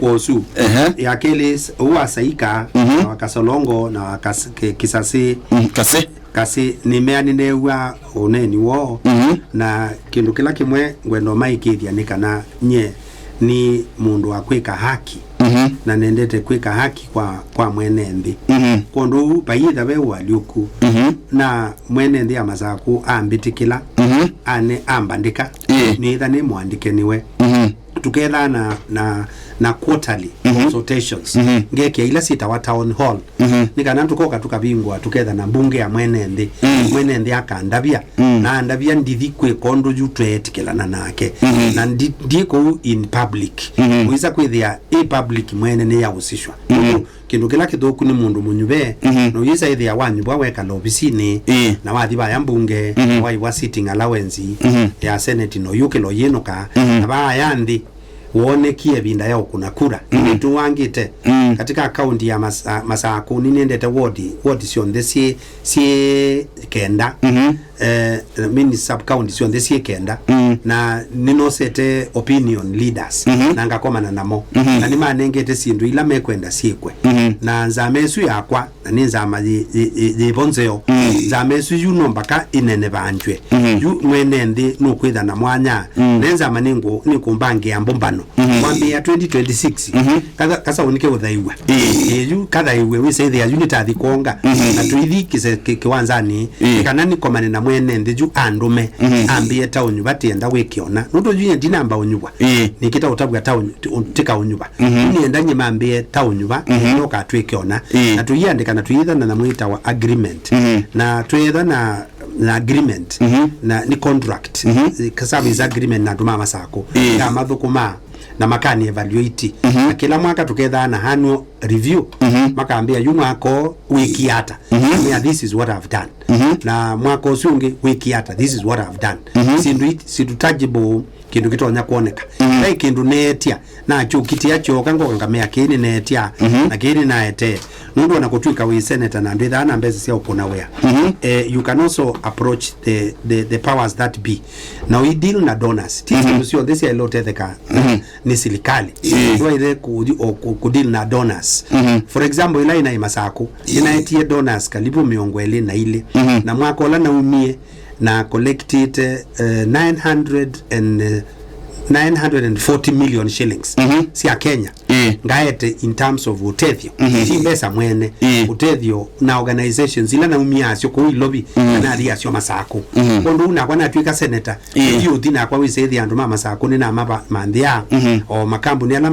mukosu ya kelis uwa saika na wakasolongo na wakisasi kasi nimeani newa oneni wo na kindu kila kimwe ngwendo maikithia nikana nye ni mundu wa kwika haki na nendete kwika haki kwa mwenendi kondu bayitha be waliuku na mwenendi amasaku ambitikila ane ambandika ni thane mwandike niwe tuketha na quarterly consultations ngeke ila sita wa town hall nikana tukoka tukabingwa tuketha na mbunge ya mwenendi akandabia na andabia ndithi kwe kondo jutwetikilana nake na ndiko in public uiza kwithia public mwene ya usishwa kindu kila kithoku ni mundu munyube no yisa ithia wanyubwa weka lobisini na wathiba ya mbunge wa sitting allowance ya senate no yukelo yenuka na ba yandi wonekie binda yao kuna kura tu wangite katika akaunti ya Masaku ninendete ward sion the si kenda mini sub county sion the si kenda na ninosete opinion leaders na ngakomana namo na nimanengete sindu ila mekwenda siekwe na nzamesu yakwa na ninzama bonzeo nzamesu yuno mpaka inene banjwe yu mwenendi nukwitha na mwanya nenzama nikumbange ya mbombano mwambi ya 2026 kasa unike uthaiwa yu kathaiwe wise ya unitathi konga na tuithikise kiwanzani kanani komane na mwenendi ju andume ambie taunyu batienda wikiona nuto juye dinamba unyuba nikita utabwa taunyu tika unyuba nienda nyima ambie taunyuba noka twikiona na tuyandika na tuyithana na mwita wa agreement na tuyithana na agreement na ni contract kasabu is agreement na nduma Masako ya mathukuma na makani evaluate na kila mwaka tuketha na annual review makaambia yumako wiki hata yeah, this is what I've done na mwaka usungi wiki hata this is what I've done sindu tangible kindu kitonya kuoneka dai kindu netia na chukitia choka ngokangamea kini netia na kini naete nundu na kutwika we senator na nditha na mbezi sia ukona wea you can also approach the powers that be now we deal na donors tisio this is a lot ethica ni silikali so ile ku deal na donors for example ila ina Masaku inaetie donors karibu 200 na ile na mwaka ola na umie na collected 940 million shillings sia Kenya ngaete in terms of utethio si mbesa mwene utethio na organizations ila na umiasyo ko lobby na aliasyo Masaku kondo una kwa na twika senator hiyo thina kwa wise thi andu Masaku ni na maba manthia o makambu ni